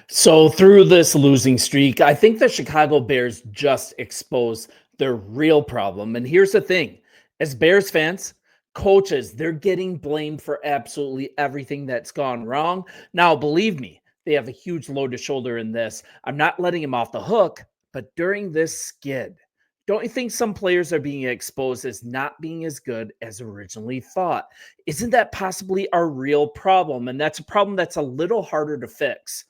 So through this losing streak, I think the Chicago Bears just exposed their real problem. And here's the thing, as Bears fans, coaches, they're getting blamed for absolutely everything that's gone wrong. Now, believe me, they have a huge load to shoulder in this. I'm not letting him off the hook, but during this skid, don't you think some players are being exposed as not being as good as originally thought? Isn't that possibly our real problem? And that's a problem that's a little harder to fix.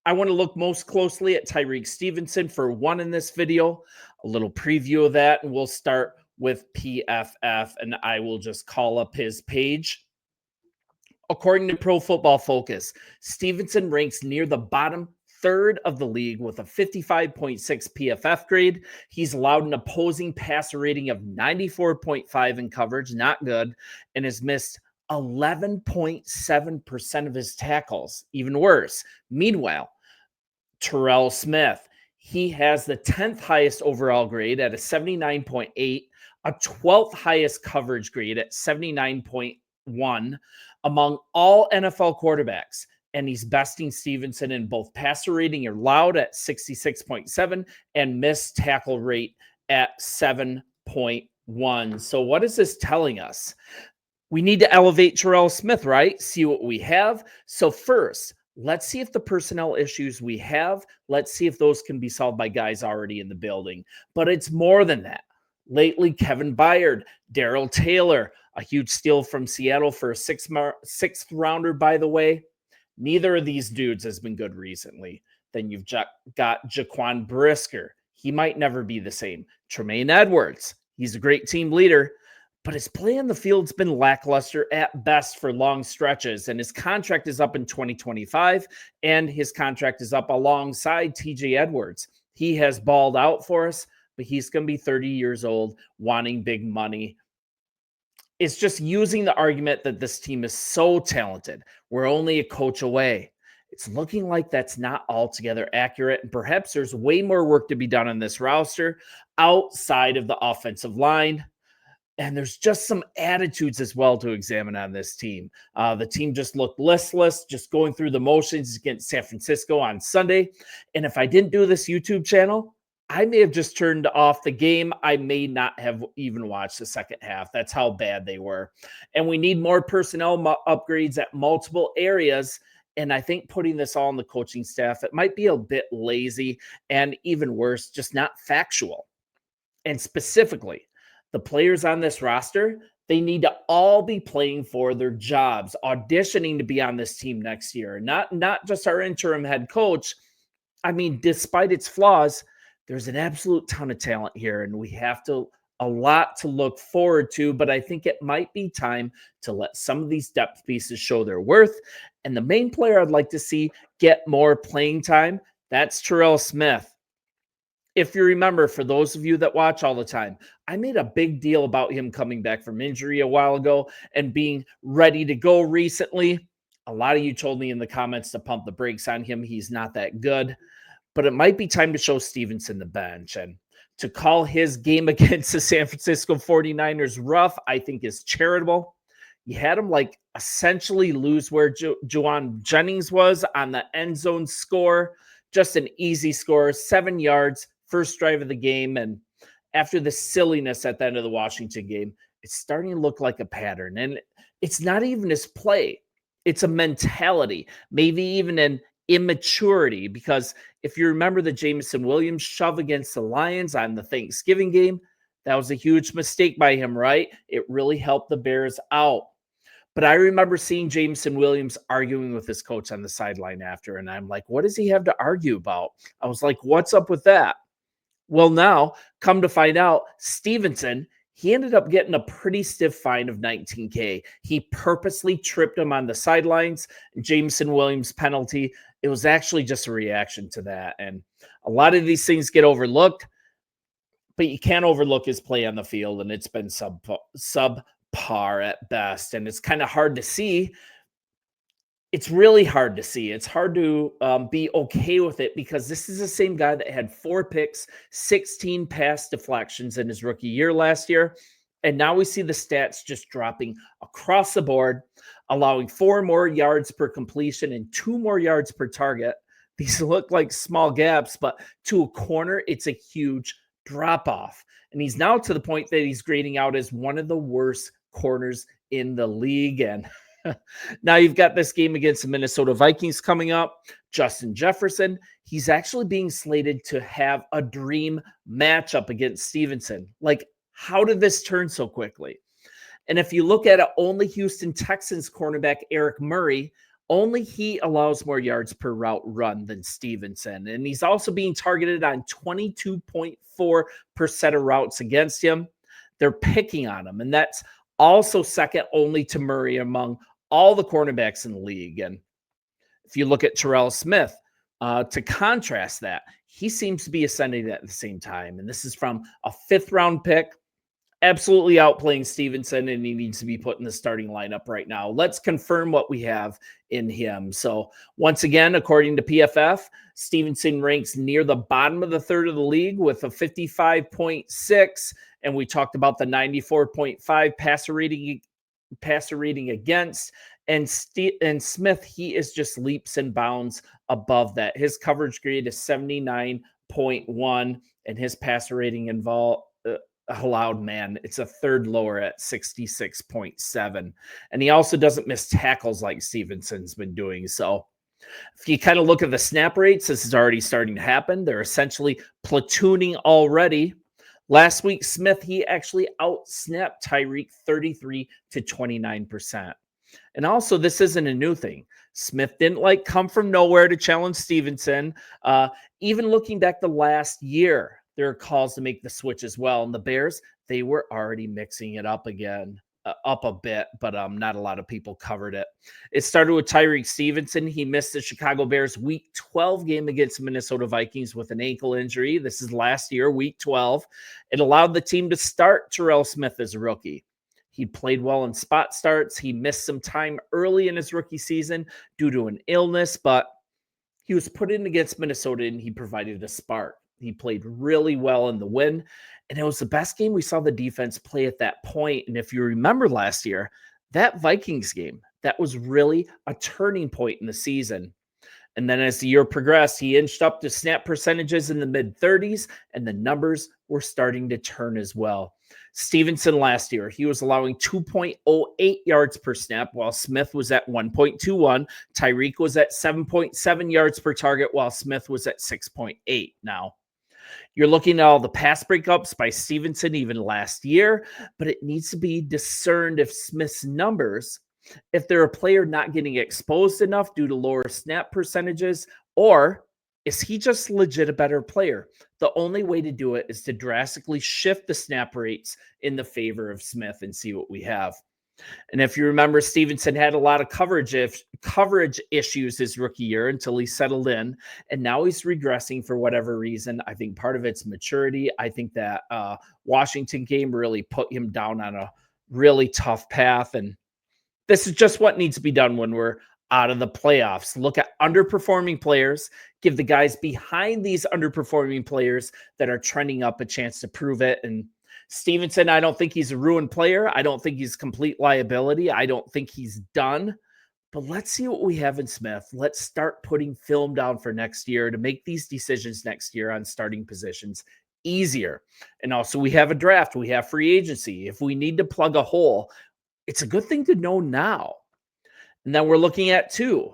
I want to look most closely at Tyreek Stevenson for one in this video, a little preview of that, and we'll start with PFF, and I will just call up his page. According to Pro Football Focus, Stevenson ranks near the bottom third of the league with a 55.6 PFF grade. He's allowed an opposing passer rating of 94.5 in coverage, not good, and has missed 11.7% of his tackles, even worse. Meanwhile, Terrell Smith, he has the 10th highest overall grade at a 79.8, a 12th highest coverage grade at 79.1 among all NFL quarterbacks. And he's besting Stevenson in both passer rating allowed at 66.7 and missed tackle rate at 7.1. So what is this telling us? We need to elevate Terrell Smith, right? See what we have. So first, let's see if the personnel issues we have, let's see if those can be solved by guys already in the building. But it's more than that. Lately, Kevin Byard, Darrell Taylor, a huge steal from Seattle for a sixth rounder, by the way. Neither of these dudes has been good recently. Then you've got Jaquan Brisker. He might never be the same. Tremaine Edwards, he's a great team leader, but his play on the field's been lackluster at best for long stretches, and his contract is up in 2025, and his contract is up alongside TJ Edwards. He has balled out for us, but he's going to be 30 years old, wanting big money. It's just using the argument that this team is so talented. We're only a coach away. It's looking like that's not altogether accurate, and perhaps there's way more work to be done on this roster outside of the offensive line. And there's just some attitudes as well to examine on this team. The team just looked listless, just going through the motions against San Francisco on Sunday. And if I didn't do this YouTube channel, I may have just turned off the game. I may not have even watched the second half. That's how bad they were. And we need more personnel upgrades at multiple areas. And I think putting this all on the coaching staff, it might be a bit lazy and even worse, just not factual. And specifically, the players on this roster, they need to all be playing for their jobs, auditioning to be on this team next year. Not just our interim head coach. I mean, despite its flaws, there's an absolute ton of talent here, and we have a lot to look forward to, but I think it might be time to let some of these depth pieces show their worth. And the main player I'd like to see get more playing time, that's Terrell Smith. If you remember, for those of you that watch all the time, I made a big deal about him coming back from injury a while ago and being ready to go recently. A lot of you told me in the comments to pump the brakes on him. He's not that good, but it might be time to show Stevenson the bench. And to call his game against the San Francisco 49ers rough, I think is charitable. You had him like essentially lose where Juwan Jennings was on the end zone score. Just an easy score, 7 yards. First drive of the game, and after the silliness at the end of the Washington game, it's starting to look like a pattern. And it's not even his play. It's a mentality, maybe even an immaturity, because if you remember the Jameson Williams shove against the Lions on the Thanksgiving game, that was a huge mistake by him, right? It really helped the Bears out. But I remember seeing Jameson Williams arguing with his coach on the sideline after, and I'm like, what does he have to argue about? I was like, what's up with that? Well, now, come to find out, Stevenson, he ended up getting a pretty stiff fine of $19K. He purposely tripped him on the sidelines. Jameson Williams penalty. It was actually just a reaction to that. And a lot of these things get overlooked, but you can't overlook his play on the field, and it's been subpar at best. And it's kind of hard to see. It's really hard to see. It's hard to be okay with it because this is the same guy that had 4 picks, 16 pass deflections in his rookie year last year. And now we see the stats just dropping across the board. allowing 4 more yards per completion and 2 more yards per target. These look like small gaps, but to a corner, it's a huge drop off. And he's now to the point that he's grading out as one of the worst corners in the league. And now you've got this game against the Minnesota Vikings coming up. Justin Jefferson, he's actually being slated to have a dream matchup against Stevenson. Like, how did this turn so quickly? And if you look at it, only Houston Texans cornerback Eric Murray, only he allows more yards per route run than Stevenson. And he's also being targeted on 22.4% of routes against him. They're picking on him. And that's also second only to Murray among all the cornerbacks in the league. And if you look at Terrell Smith, to contrast that, he seems to be ascending at the same time. And this is from a 5th-round pick, absolutely outplaying Stevenson, and he needs to be put in the starting lineup right now. Let's confirm what we have in him. So once again, according to PFF, Stevenson ranks near the bottom of the third of the league with a 55.6, and we talked about the 94.5 passer rating against. And Smith, he is just leaps and bounds above that. His coverage grade is 79.1, and his passer rating allowed, man, it's a third lower at 66.7. And he also doesn't miss tackles like Stevenson's been doing. So if you kind of look at the snap rates, this is already starting to happen. They're essentially platooning already. Last week, Smith, he actually out-snapped Tyreek 33 to 29%. And also, this isn't a new thing. Smith didn't come from nowhere to challenge Stevenson. Even looking back the last year, there are calls to make the switch as well. And the Bears, they were already mixing it up again, up a bit, but not a lot of people covered it. It started with Tyreek Stevenson. He missed the Chicago Bears Week 12 game against the Minnesota Vikings with an ankle injury. This is last year, Week 12. It allowed the team to start Terrell Smith as a rookie. He played well in spot starts. He missed some time early in his rookie season due to an illness, but he was put in against Minnesota and he provided a spark. He played really well in the win, and it was the best game we saw the defense play at that point. And if you remember last year, that Vikings game, that was really a turning point in the season. And then as the year progressed, he inched up to snap percentages in the mid-30s, and the numbers were starting to turn as well. Stevenson last year, he was allowing 2.08 yards per snap, while Smith was at 1.21. Tyreek was at 7.7 yards per target, while Smith was at 6.8. Now, you're looking at all the pass breakups by Stevenson even last year, but it needs to be discerned if Smith's numbers, if they're a player not getting exposed enough due to lower snap percentages, or is he just legit a better player? The only way to do it is to drastically shift the snap rates in the favor of Smith and see what we have. And if you remember, Stevenson had a lot of coverage issues his rookie year until he settled in, and now he's regressing for whatever reason. I think part of it's maturity. I think that Washington game really put him down on a really tough path, and this is just what needs to be done when we're out of the playoffs. Look at underperforming players, give the guys behind these underperforming players that are trending up a chance to prove it. And Stevenson, I don't think he's a ruined player. I don't think he's complete liability. I don't think he's done. But let's see what we have in Smith. Let's start putting film down for next year to make these decisions next year on starting positions easier. And also, we have a draft. We have free agency. If we need to plug a hole, it's a good thing to know now. And then we're looking at two.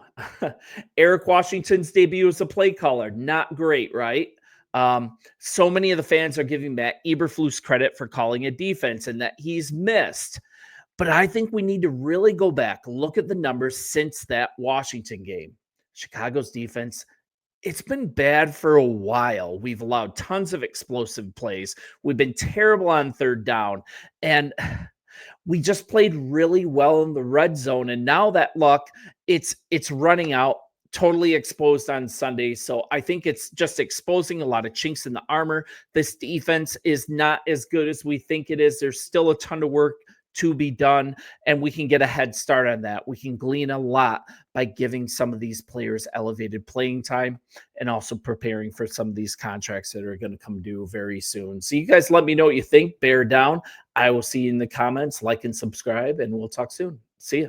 Eric Washington's debut as a play caller. Not great, right? So many of the fans are giving Matt Eberflus credit for calling a defense and that he's missed. But I think we need to really go back, look at the numbers since that Washington game. Chicago's defense, it's been bad for a while. We've allowed tons of explosive plays. We've been terrible on third down. And we just played really well in the red zone. And now that luck, it's running out, totally exposed on Sunday. So I think it's just exposing a lot of chinks in the armor. This defense is not as good as we think it is. There's still a ton of work to be done, and we can get a head start on that. We can glean a lot by giving some of these players elevated playing time and also preparing for some of these contracts that are going to come due very soon. So you guys let me know what you think. Bear down. I will see you in the comments. Like and subscribe, and we'll talk soon. See ya.